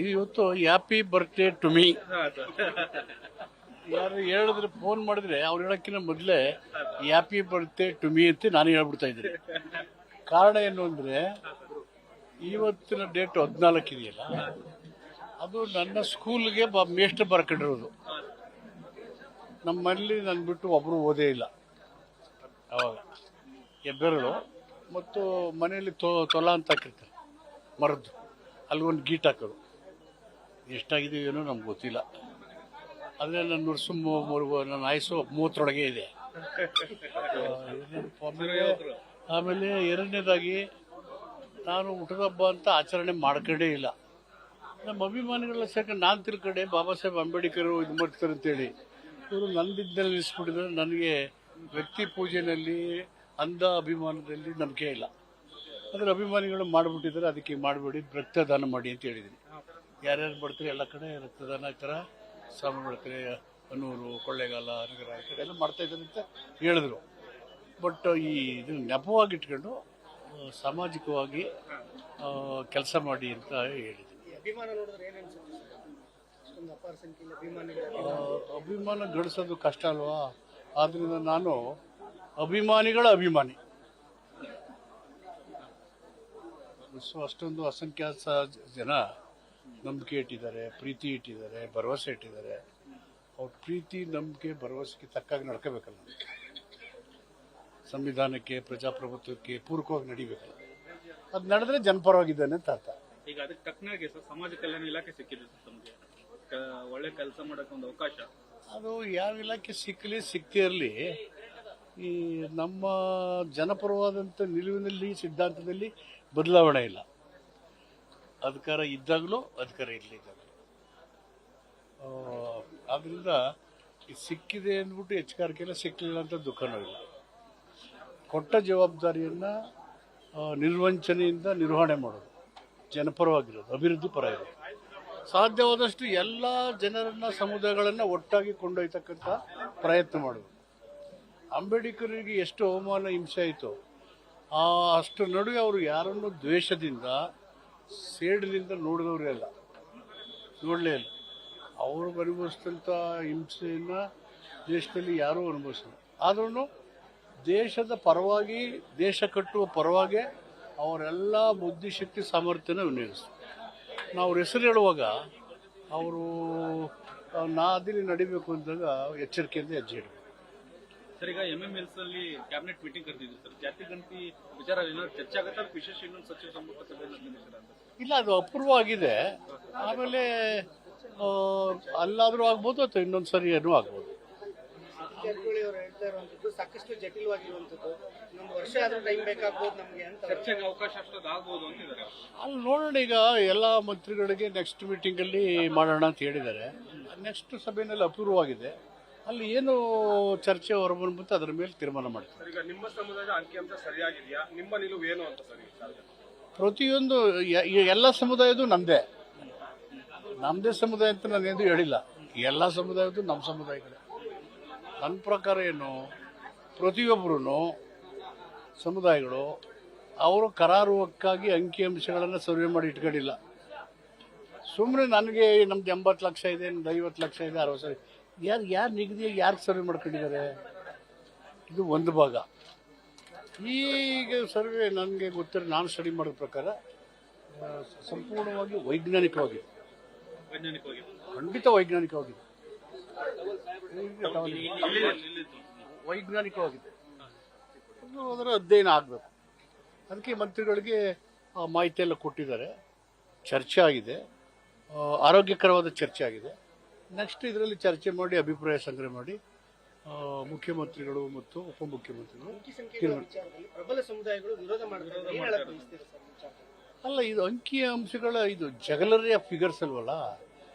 ಇವತ್ತು happy birthday to me ಯಾರು ಹೇಳಿದ್ರೆ ಫೋನ್ ಮಾಡಿದ್ರೆ ಅವ್ರು ಹೇಳೋಕ್ಕಿಂತ ಮೊದಲೇ ಹ್ಯಾಪಿ ಬರ್ತ್ಡೇ ಟು ಮೀ ಅಂತ ನಾನು ಹೇಳ್ಬಿಡ್ತಾ ಇದ್ದೀನಿ. ಕಾರಣ ಏನು ಅಂದರೆ ಇವತ್ತಿನ ಡೇಟ್ 14 ಇದೆಯಲ್ಲ, ಅದು ನನ್ನ ಸ್ಕೂಲ್ಗೆ ಮೇಷ್ಟ್ರು ಬರ್ಕೊಂಡಿರೋದು. ನಮ್ಮಲ್ಲಿ ನನ್ನ ಬಿಟ್ಟು ಒಬ್ಬರು ಓದೇ ಇಲ್ಲ ಅವಾಗ. ಹೆಬ್ಬೆರಳು ಮತ್ತು ಮನೆಯಲ್ಲಿ ತೊಲ ಅಂತ ಹಾಕಿರ್ತಾರೆ ಮರದ್ದು, ಅಲ್ಲಿ ಒಂದು ಗೀಟ್ ಹಾಕೋದು. ಎಷ್ಟಾಗಿದೆಯೋ ಏನೋ ನಮ್ಗೆ ಗೊತ್ತಿಲ್ಲ. ಆದರೆ ನನ್ನ ವರ್ಷ ನನ್ನ ಆಯಸ್ಸು 30ರೊಳಗೆ ಇದೆ. ಆಮೇಲೆ ಎರಡನೇದಾಗಿ ನಾನು ಹುಟ್ಟದ ಹಬ್ಬ ಅಂತ ಆಚರಣೆ ಮಾಡ್ಕೊಂಡೇ ಇಲ್ಲ. ನಮ್ಮ ಅಭಿಮಾನಿಗಳ ಸೇರ್ಕೊಂಡು ನಾನು ತಿಳ್ಕೊಂಡೆ ಬಾಬಾ ಸಾಹೇಬ್ ಅಂಬೇಡ್ಕರ್ ಇದು ಮಾಡ್ತಾರೆ ಅಂತೇಳಿ ಇವರು ನಂದಿದ್ದಲ್ಲಿ ನಿಲ್ಲಿಸ್ಬಿಟ್ಟಿದ್ರೆ ನನಗೆ ವ್ಯಕ್ತಿ ಪೂಜೆಯಲ್ಲಿ ಅಂಧ ಅಭಿಮಾನದಲ್ಲಿ ನಂಬಿಕೆ ಇಲ್ಲ. ಆದರೆ ಅಭಿಮಾನಿಗಳು ಮಾಡಿಬಿಟ್ಟಿದ್ದಾರೆ, ಅದಕ್ಕೆ ಮಾಡಬೇಡಿ, ರಕ್ತದಾನ ಮಾಡಿ ಅಂತ ಹೇಳಿದ್ದೀನಿ. ಯಾರ್ಯಾರು ಬರ್ತಾರೆ ಎಲ್ಲ ಕಡೆ ರಕ್ತದಾನ ಈ ಥರ ಸಾಮು ಬರ್ತಾರೆ, ಅನೂರು, ಕೊಳ್ಳೇಗಾಲ, ನಗರ ಈ ಕಡೆ ಎಲ್ಲ ಮಾಡ್ತಾಯಿದ್ದಾರೆ ಅಂತ ಹೇಳಿದ್ರು. ಬಟ್ ಇದು ನೆಪವಾಗಿ ಇಟ್ಕೊಂಡು ಸಾಮಾಜಿಕವಾಗಿ ಕೆಲಸ ಮಾಡಿ ಅಂತ ಹೇಳಿದ್ದೀನಿ. ಅಭಿಮಾನ ಗಳಿಸೋದು ಕಷ್ಟ ಅಲ್ವಾ? ಆದ್ದರಿಂದ ನಾನು ಅಭಿಮಾನಿಗಳ ಅಭಿಮಾನಿ. ಅಷ್ಟೊಂದು ಅಸಂಖ್ಯಾತ ಜನ ನಂಬಿಕೆ ಇಟ್ಟಿದ್ದಾರೆ, ಪ್ರೀತಿ ಇಟ್ಟಿದ್ದಾರೆ, ಭರವಸೆ ಇಟ್ಟಿದ್ದಾರೆ. ಅವ್ರ ಪ್ರೀತಿ, ನಂಬಿಕೆ, ಭರವಸೆಗೆ ತಕ್ಕಾಗಿ ನಡ್ಕೋಬೇಕಲ್ಲ. ಸಂವಿಧಾನಕ್ಕೆ, ಪ್ರಜಾಪ್ರಭುತ್ವಕ್ಕೆ ಪೂರಕವಾಗಿ ನಡಿಬೇಕಲ್ಲ. ಅದು ನಡೆದ್ರೆ ಜನಪರವಾಗಿದ್ದಾನೆ ಅಂತ ಅರ್ಥ. ಈಗ ಅದಕ್ಕೆ ತಕ್ಕನಾಗೆ ಸಮಾಜ ಕಲ್ಯಾಣ ಇಲಾಖೆ ಸಿಕ್ಕಿದೆ ತಮಗೆ, ಒಳ್ಳೆ ಕೆಲಸ ಮಾಡೋಕೆ ಒಂದು ಅವಕಾಶ. ಅದು ಯಾವ ಇಲಾಖೆ ಸಿಕ್ಕದೇ ಇರಲಿ, ಈ ನಮ್ಮ ಜನಪರವಾದಂಥ ನಿಲುವಿನಲ್ಲಿ, ಸಿದ್ಧಾಂತದಲ್ಲಿ ಬದಲಾವಣೆ ಇಲ್ಲ. ಅಧಿಕಾರ ಇದ್ದಾಗಲೂ, ಅಧಿಕಾರ ಇರಲಿದ್ದಾಗಲೂ. ಆದ್ದರಿಂದ ಸಿಕ್ಕಿದೆ ಅಂದ್ಬಿಟ್ಟು ಹೆಚ್ಚುಗಾರಿಕೆಲ್ಲ ಸಿಕ್ಕಲಿಲ್ಲ ಅಂತ ದುಃಖನೂ ಇಲ್ಲ. ಕೊಟ್ಟ ಜವಾಬ್ದಾರಿಯನ್ನು ನಿರ್ವಂಚನೆಯಿಂದ ನಿರ್ವಹಣೆ ಮಾಡೋದು, ಜನಪರವಾಗಿರೋದು, ಅಭಿವೃದ್ಧಿ ಪರ ಇರೋದು, ಸಾಧ್ಯವಾದಷ್ಟು ಎಲ್ಲ ಜನರನ್ನ, ಸಮುದಾಯಗಳನ್ನು ಒಟ್ಟಾಗಿ ಕೊಂಡೊಯ್ತಕ್ಕಂಥ ಪ್ರಯತ್ನ ಮಾಡೋದು. ಅಂಬೇಡ್ಕರ್ಗೆ ಎಷ್ಟು ಅವಮಾನ, ಹಿಂಸೆ ಆಯಿತು, ಅಷ್ಟು ನಡುವೆ ಅವರು ಯಾರನ್ನು ದ್ವೇಷದಿಂದ, ಸೇಡಿನಿಂದ ನೋಡಿದವರೇ ಅಲ್ಲ, ನೋಡಲೇ ಇಲ್ಲ. ಅವರು ಅನುಭವಿಸಿದಂಥ ಹಿಂಸೆಯನ್ನು ದೇಶದಲ್ಲಿ ಯಾರೂ ಅನುಭವಿಸಿಲ್ಲ. ಆದ್ರೂ ದೇಶದ ಪರವಾಗಿ, ದೇಶ ಕಟ್ಟುವ ಪರವಾಗಿ ಅವರೆಲ್ಲ ಬುದ್ಧಿಶಕ್ತಿ, ಸಾಮರ್ಥ್ಯನ ವಿನಿಯೋಗಿಸ್ತಾರೆ. ನಾವು ಹೆಸರು ಹೇಳುವಾಗ ಅವರು ನಾದಿಲಿ ನಡಿಬೇಕು ಅಂದಾಗ ಎಚ್ಚರಿಕೆಯಿಂದ ಹೆಜ್ಜೆ ಇಡಬೇಕು. ಸರ್, ಈಗ MMLs ಅಲ್ಲಿ ಕ್ಯಾಬಿನೆಟ್ ಮೀಟಿಂಗ್ ಕರೆದಿದ್ರು ಸರ್, ಜಾತಿ ಗಣತಿ ವಿಚಾರ ಏನಾದ್ರು ಚರ್ಚೆ ಆಗುತ್ತೆ? ವಿಶೇಷ ಇನ್ನೊಂದು ಸಚಿವ ಸಂಪುಟ ಸಭೆ ಇಲ್ಲ, ಅದು ಅಪೂರ್ವ ಆಗಿದೆ. ಆಮೇಲೆ ಅಲ್ಲಾದ್ರೂ ಆಗ್ಬೋದು ಅಥವಾ ಇನ್ನೊಂದು ಸರಿ ಏನೂ ಆಗ್ಬೋದು. ಜಾರಕಿಹೊಳಿ ಅವರು ಹೇಳ್ತಾ ಇರುವಂತದ್ದು ಸಾಕಷ್ಟು ಜಟಿಲವಾಗಿರುವಂತದ್ದು, ಇನ್ನೊಂದು ವರ್ಷ ಆದ್ರೂ ಟೈಮ್ ಬೇಕಾಗ್ಬೋದು ನಮ್ಗೆ ಅಂತ. ಚರ್ಚೆಗೆ ಅವಕಾಶ ಅಷ್ಟೊಂದು ಆಗ್ಬೋದು ಅಂತಿದ್ದಾರೆ. ಅಲ್ಲಿ ನೋಡೋಣ, ಈಗ ಎಲ್ಲ ಮಂತ್ರಿಗಳಿಗೆ ನೆಕ್ಸ್ಟ್ ಮೀಟಿಂಗಲ್ಲಿ ಮಾಡೋಣ ಅಂತ ಹೇಳಿದ್ದಾರೆ. ನೆಕ್ಸ್ಟ್ ಸಭೆಯಲ್ಲಿ ಅಪೂರ್ವವಾಗಿದೆ, ಅಲ್ಲಿ ಏನು ಚರ್ಚೆ ಹೊರಬಂದ್ಬಿಟ್ಟು ಅದರ ಮೇಲೆ ತೀರ್ಮಾನ ಮಾಡ್ತಾರೆ. ಈಗ ನಿಮ್ಮ ಸಮುದಾಯದ ಅಂಕಿಅಂಶ ಸರಿಯಾಗಿದೆಯಾ? ನಿಮ್ಮ ನಿಲುವು ಏನು ಅಂತ ಸರಿ? ಪ್ರತಿಯೊಂದು ಎಲ್ಲ ಸಮುದಾಯದ್ದು ನಮ್ಮದೇ ಸಮುದಾಯ ಅಂತ ನಾನೇನು ಹೇಳಿಲ್ಲ. ಎಲ್ಲ ಸಮುದಾಯದ್ದು ನಮ್ಮ ಸಮುದಾಯಗಳೇ. ನನ್ನ ಪ್ರಕಾರ ಏನು, ಪ್ರತಿಯೊಬ್ಬರೂ ಸಮುದಾಯಗಳು ಅವರು ಕರಾರುವಕ್ಕಾಗಿ ಅಂಕಿಅಂಶಗಳನ್ನು ಸರ್ವೆ ಮಾಡಿ ಇಟ್ಕೊಂಡಿಲ್ಲ. ಸುಮ್ಮನೆ ನನಗೆ ನಮ್ದು 80 ಲಕ್ಷ ಇದೆ, ನಮ್ದು 50 ಲಕ್ಷ ಇದೆ, 60 ಲಕ್ಷ, ಯಾರು ನಿಗದಿಯಾಗಿ ಯಾರು ಸರ್ವೆ ಮಾಡ್ಕೊಂಡಿದ್ದಾರೆ? ಇದು ಒಂದು ಭಾಗ. ಈಗ ಸರ್ವೆ ನನಗೆ ಗೊತ್ತಿರೋ, ನಾನು ಸ್ಟಡಿ ಮಾಡಿದ ಪ್ರಕಾರ ಸಂಪೂರ್ಣವಾಗಿ ವೈಜ್ಞಾನಿಕವಾಗಿದೆ. ಖಂಡಿತ ವೈಜ್ಞಾನಿಕವಾಗಿದೆ. ಅದರ ಅಧ್ಯಯನ ಆಗಬೇಕು. ಅದಕ್ಕೆ ಮಂತ್ರಿಗಳಿಗೆ ಮಾಹಿತಿ ಎಲ್ಲ ಕೊಟ್ಟಿದ್ದಾರೆ, ಚರ್ಚೆ ಆಗಿದೆ, ಆರೋಗ್ಯಕರವಾದ ಚರ್ಚೆ ಆಗಿದೆ. ನೆಕ್ಸ್ಟ್ ಇದರಲ್ಲಿ ಚರ್ಚೆ ಮಾಡಿ, ಅಭಿಪ್ರಾಯ ಸಂಗ್ರಹ ಮಾಡಿ ಮುಖ್ಯಮಂತ್ರಿಗಳು ಮತ್ತು ಉಪಮುಖ್ಯಮಂತ್ರಿಗಳು ಪ್ರಬಲ ಸಮುದಾಯಗಳು ವಿರೋಧ ಮಾಡಿದ್ದಾರೆ. ಅಲ್ಲ, ಇದು ಅಂಕಿಅಂಶಗಳ ಇದು ಜಗಲರಿಯ ಫಿಗರ್ಸ್ ಅಲ್ವಲ್ಲ.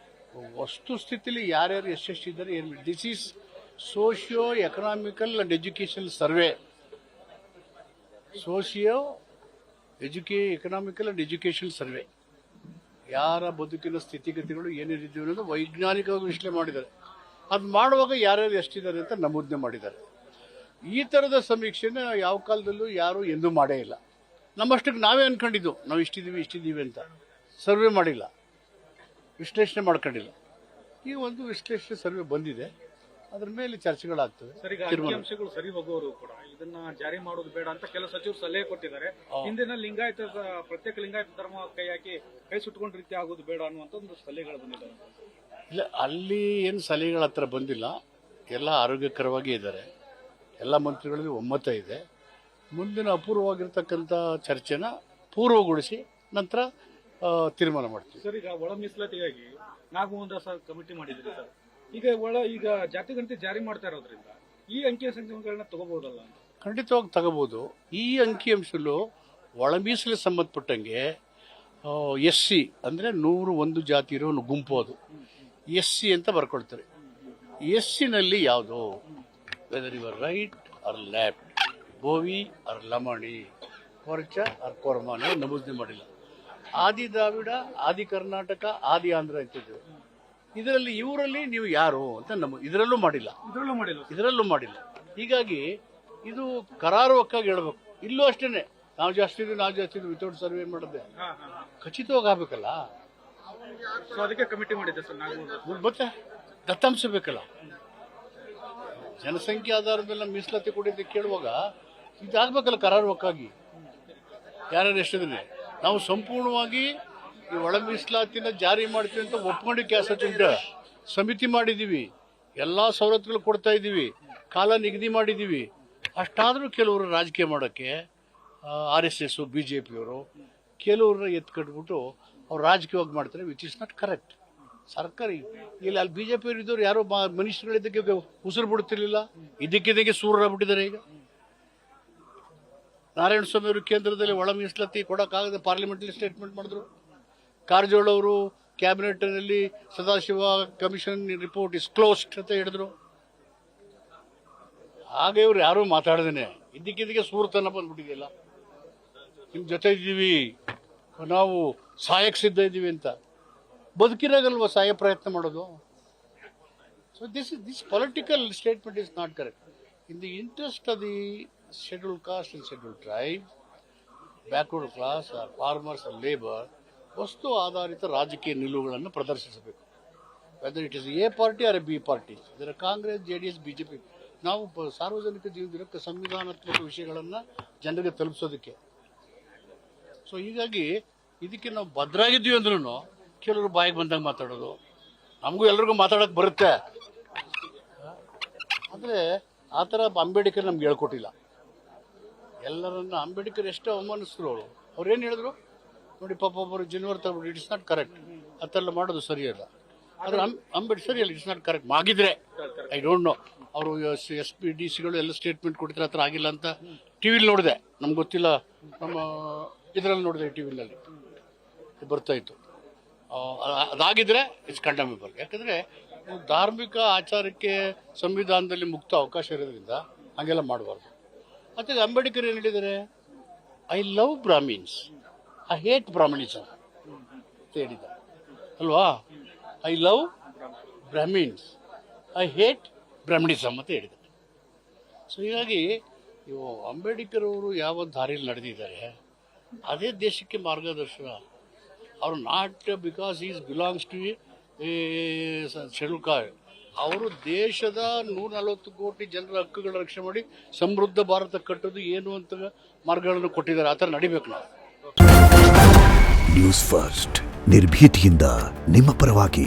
ವಸ್ತು ಸ್ಥಿತಿಲಿ ಯಾರ್ಯಾರು ಎಷ್ಟೆಷ್ಟಿದ್ದಾರೆ ಏನು. This is socio economical and education survey. Economical and education survey. ಯಾರ ಬದುಕಿನ ಸ್ಥಿತಿಗತಿಗಳು ಏನೇನಿದ್ದೀವಿ ಅನ್ನೋದು ವೈಜ್ಞಾನಿಕವಾಗಿ ವಿಶ್ಲೇಷಣೆ ಮಾಡಿದ್ದಾರೆ. ಅದು ಮಾಡುವಾಗ ಯಾರ್ಯಾರು ಎಷ್ಟಿದ್ದಾರೆ ಅಂತ ನಮೂದನೆ ಮಾಡಿದ್ದಾರೆ. ಈ ಥರದ ಸಮೀಕ್ಷೆನ ಯಾವ ಕಾಲದಲ್ಲೂ ಯಾರು ಎಂದೂ ಮಾಡೇ ಇಲ್ಲ. ನಮ್ಮಷ್ಟಕ್ಕೆ ನಾವೇ ಅನ್ಕೊಂಡಿದ್ದು ನಾವು ಇಷ್ಟಿದ್ದೀವಿ ಅಂತ, ಸರ್ವೆ ಮಾಡಿಲ್ಲ. ವಿಶ್ಲೇಷಣೆ ಮಾಡ್ಕೊಂಡಿಲ್ಲ. ಈಗ ಒಂದು ವಿಶ್ಲೇಷಣೆ ಸರ್ವೆ ಬಂದಿದೆ, ಅದ್ರ ಮೇಲೆ ಚರ್ಚೆಗಳಾಗ್ತವೆ. ಸರ್, ಈಗ ಅಂಕಿಅಂಶಗಳು ಸರಿ ಹೋಗೋರು ಕೂಡ ಇದನ್ನ ಜಾರಿ ಮಾಡೋದು ಬೇಡ ಅಂತ ಕೆಲವು ಸಚಿವರು ಸಲಹೆ ಕೊಟ್ಟಿದ್ದಾರೆ. ಹಿಂದಿನ ಲಿಂಗಾಯತ ಪ್ರತ್ಯೇಕ ಲಿಂಗಾಯತ ಧರ್ಮ ಕೈ ಹಾಕಿ ಕೈ ಸುಟ್ಕೊಂಡ ರೀತಿ ಆಗೋದು ಬೇಡ ಅನ್ನುವಂತ ಒಂದು ಸಲಹೆಗಳು ಬಂದಿದ್ದಾರೆ. ಇಲ್ಲ, ಅಲ್ಲಿ ಏನು ಸಲಹೆಗಳ ಹತ್ರ ಬಂದಿಲ್ಲ. ಎಲ್ಲ ಆರೋಗ್ಯಕರವಾಗಿ ಇದ್ದಾರೆ. ಎಲ್ಲ ಮಂತ್ರಿಗಳಿಗೆ ಒಮ್ಮತ ಇದೆ. ಮುಂದಿನ ಅಪೂರ್ವವಾಗಿರ್ತಕ್ಕಂಥ ಚರ್ಚೆನ ಪೂರ್ವಗೊಳಿಸಿ ನಂತರ ತೀರ್ಮಾನ ಮಾಡ್ತೀವಿ. ಸರ್, ಈಗ ಒಳ ಮೀಸಲಾತಿಗಾಗಿ ನಾಗಮೋಹನ್ ದಾಸ್ ಕಮಿಟಿ ಮಾಡಿದ್ರಿ ಸರ್. ಈಗ ಜಾತಿ ಗಣತಿ ಜಾರಿ ಮಾಡ್ತಾ ಇರೋದ್ರಿಂದ ಈ ಅಂಕಿ ಸಂಖ್ಯೆಗಳನ್ನ ತಗೋಬಹುದಲ್ಲ? ಖಂಡಿತವಾಗಿ ತಗೋಬಹುದು. ಈ ಅಂಕಿಅಂಶಲು ಒಳ ಮೀಸಲು ಸಂಬಂಧಪಟ್ಟಂಗೆ SC ಅಂದರೆ 101 ಜಾತಿ ಇರೋ ಒಂದು ಗುಂಪು, ಅದು SC ಅಂತ ಬರ್ಕೊಳ್ತಾರೆ. SCನಲ್ಲಿ ಯಾವುದು, whether your right or left, Bhovi or Lamani, Korcha or ಕೊರ್ಮಾನ ನಮೂದನೆ ಮಾಡಿಲ್ಲ. ಆದಿ ದ್ರಾವಿಡ, ಆದಿ ಕರ್ನಾಟಕ, ಆದಿ ಆಂಧ್ರ ಅಂತಿದ್ದೇವೆ. ಇದರಲ್ಲಿ ಇವರಲ್ಲಿ ನೀವು ಯಾರು ಅಂತ ಇದರಲ್ಲೂ ಮಾಡಿಲ್ಲ. ಹೀಗಾಗಿ ಇದು ಕರಾರುವಕ್ಕಾಗಿ ಹೇಳ್ಬೇಕು. ಇಲ್ಲೂ ಅಷ್ಟೇನೆ, ನಾವು ಜಾಸ್ತಿ ವಿತೌಟ್ ಸರ್ವೆ ಮಾಡಿದೆ ಖಚಿತವಾಗಿ ಆಗ್ಬೇಕಲ್ಲ. ಅದಕ್ಕೆ ಕಮಿಟಿ ಮಾಡಿದ್ದೆ ಸರ್. ನಾಗಮೋಹನ್ ಮತ್ತೆ ದತ್ತಾಂಶ ಬೇಕಲ್ಲ. ಜನಸಂಖ್ಯೆ ಆಧಾರದ ಮೇಲೆ ಮೀಸಲಾತಿ ಕೊಟ್ಟಿದ್ದೆ ಕೇಳುವಾಗ ಇದಾಗಬೇಕಲ್ಲ ಕರಾರುವಕ್ಕಾಗಿ. ಯಾರ್ಯಾರು ಎಷ್ಟಿದ್ರೆ ನಾವು ಸಂಪೂರ್ಣವಾಗಿ ಈ ಒಳ ಮೀಸಲಾತಿನ ಜಾರಿ ಮಾಡ್ತೀವಿ ಅಂತ ಒಪ್ಕೊಂಡು ಕ್ಯಾಸೆಟ್ ಸಮಿತಿ ಮಾಡಿದ್ದೀವಿ. ಎಲ್ಲ ಸವಲತ್ತುಗಳು ಕೊಡ್ತಾ ಇದ್ದೀವಿ, ಕಾಲ ನಿಗದಿ ಮಾಡಿದ್ದೀವಿ. ಅಷ್ಟಾದರೂ ಕೆಲವರು ರಾಜಕೀಯ ಮಾಡೋಕ್ಕೆ RSS BJPಯವರು ಕೆಲವ್ರನ್ನ ಎತ್ಕಟ್ಬಿಟ್ಟು ಅವ್ರು ರಾಜಕೀಯವಾಗಿ ಮಾಡ್ತಾರೆ, ವಿಚ್ ಇಸ್ ನಾಟ್ ಕರೆಕ್ಟ್. ಸರ್ಕಾರಿ ಅಲ್ಲಿ BJPಯವರು ಇದ್ದವ್ರು ಯಾರೋ ಮನುಷ್ಯಗಳಿದ್ದಕ್ಕೆ ಉಸಿರು ಬಿಡುತ್ತಿರಲಿಲ್ಲ. ಇದಕ್ಕಿದ್ದಕ್ಕೆ ಸೂರರಾಗ್ಬಿಟ್ಟಿದ್ದಾರೆ. ಈಗ ನಾರಾಯಣ ಸ್ವಾಮಿ ಅವರು ಕೇಂದ್ರದಲ್ಲಿ ಒಳ ಮೀಸಲಾತಿ ಕೊಡೋಕ್ಕಾಗದೆ ಪಾರ್ಲಿಮೆಂಟಲ್ಲಿ ಸ್ಟೇಟ್ಮೆಂಟ್ ಮಾಡಿದ್ರು. ಕಾರಜೋಳ ಅವರು ಕ್ಯಾಬಿನೆಟ್ನಲ್ಲಿ Sadashiva commission report is closed ಅಂತ ಹೇಳಿದ್ರು. ಹಾಗೆ ಇವ್ರು ಯಾರೂ ಮಾತಾಡ್ದೇನೆ ಇದಕ್ಕಿದ್ದಕ್ಕೆ ಸೂರ್ತನ ಬಂದ್ಬಿಟ್ಟಿದೆಯಲ್ಲ. ನಿಮ್ಮ ಜೊತೆ ಇದ್ದೀವಿ, ನಾವು ಸಾಯಕ್ಕೆ ಸಿದ್ಧ ಇದ್ದೀವಿ ಅಂತ. ಬದುಕಿರಾಗಲ್ವ ಸಾಯ ಪ್ರಯತ್ನ ಮಾಡೋದು? So this political statement is not correct. In the interest of the scheduled caste and scheduled tribe, backward class or farmers or labour, ವಸ್ತು ಆಧಾರಿತ ರಾಜಕೀಯ ನಿಲುವುಗಳನ್ನು ಪ್ರದರ್ಶಿಸಬೇಕು. Whether it is a party or B party, ಇದರ Congress, JDS, BJP. ನಾವು ಸಾರ್ವಜನಿಕ ಜೀವನಕ್ಕೆ ಸಂವಿಧಾನಾತ್ಮಕ ವಿಷಯಗಳನ್ನು ಜನರಿಗೆ ತಲುಪಿಸೋದಕ್ಕೆ. ಸೊ ಹೀಗಾಗಿ ಇದಕ್ಕೆ ನಾವು ಭದ್ರಾಗಿದ್ದೀವಿ ಅಂದ್ರೂ ಕೆಲವರು ಬಾಯಿಗೆ ಬಂದಾಗ ಮಾತಾಡೋದು, ನಮಗೂ ಎಲ್ರಿಗೂ ಮಾತಾಡೋಕೆ ಬರುತ್ತೆ. ಆದರೆ ಆ ಥರ ಅಂಬೇಡ್ಕರ್ ನಮ್ಗೆ ಹೇಳ್ಕೊಟ್ಟಿಲ್ಲ. ಎಲ್ಲರನ್ನ ಅಂಬೇಡ್ಕರ್ ಎಷ್ಟು ಅವಮಾನಿಸಿದ್ರು. ಅವ್ರೇನು ಹೇಳಿದ್ರು ನೋಡಿ, ಪಾಪ ಒಬ್ಬರು ಜನವರಿ ತಗೊಂಡು ಇಟ್ಸ್ ನಾಟ್ ಕರೆಕ್ಟ್, ಆ ಥರ ಮಾಡೋದು ಸರಿಯಲ್ಲ. ಆದರೆ ಅಂಬೇಡ್ಕರ್ ಸರಿಯಲ್ಲ, ಇಟ್ಸ್ ನಾಟ್ ಕರೆಕ್ಟ್. ಆಗಿದ್ರೆ ಐ ಡೋಂಟ್ ನೋ, ಅವರು SP DC ಎಲ್ಲ ಸ್ಟೇಟ್ಮೆಂಟ್ ಕೊಡ್ತಾರೆ, ಆ ಥರ ಆಗಿಲ್ಲ ಅಂತ ಟಿವಿಲಿ ನೋಡಿದೆ. ನಮ್ಗೆ ಗೊತ್ತಿಲ್ಲ, ನಮ್ಮ ಇದರಲ್ಲಿ ನೋಡಿದೆ, ಟಿವಿನಲ್ಲಿ ಬರ್ತಾ ಇತ್ತು. ಅದಾಗಿದ್ರೆ ಇಟ್ಸ್ ಕಂಡಮೆಬಲ್. ಯಾಕಂದರೆ ಧಾರ್ಮಿಕ ಆಚಾರಕ್ಕೆ ಸಂವಿಧಾನದಲ್ಲಿ ಮುಕ್ತ ಅವಕಾಶ ಇರೋದ್ರಿಂದ ಹಾಗೆಲ್ಲ ಮಾಡಬಾರ್ದು. ಮತ್ತು ಅಂಬೇಡ್ಕರ್ ಏನು ಹೇಳಿದ್ದಾರೆ, I love Brahmins, I hate Brahminism ಅಂತ ಹೇಳಿದ ಅಲ್ವಾ. I love Brahmins, I hate Brahminism ಅಂತ ಹೇಳಿದ್ದಾರೆ. ಸೊ ಹೀಗಾಗಿ ಇವು ಅಂಬೇಡ್ಕರ್ ಅವರು ಯಾವ ದಾರಿಯಲ್ಲಿ ನಡೆದಿದ್ದಾರೆ ಅದೇ ದೇಶಕ್ಕೆ ಮಾರ್ಗದರ್ಶನ. ಅವರು not because is belongs to schedule caste. ಅವರು ದೇಶದ 140 ಕೋಟಿ ಜನರ ಹಕ್ಕುಗಳ ರಕ್ಷಣೆ ಮಾಡಿ ಸಮೃದ್ಧ ಭಾರತ ಕಟ್ಟೋದು ಏನು ಅಂತ ಮಾರ್ಗಗಳನ್ನು ಕೊಟ್ಟಿದ್ದಾರೆ. ಆ ಥರ ನಡಿಬೇಕು ನಾವು. ನ್ಯೂಸ್ ಫಸ್ಟ್, ನಿರ್ಭೀತಿಯಿಂದ ನಿಮ್ಮ ಪರವಾಗಿ.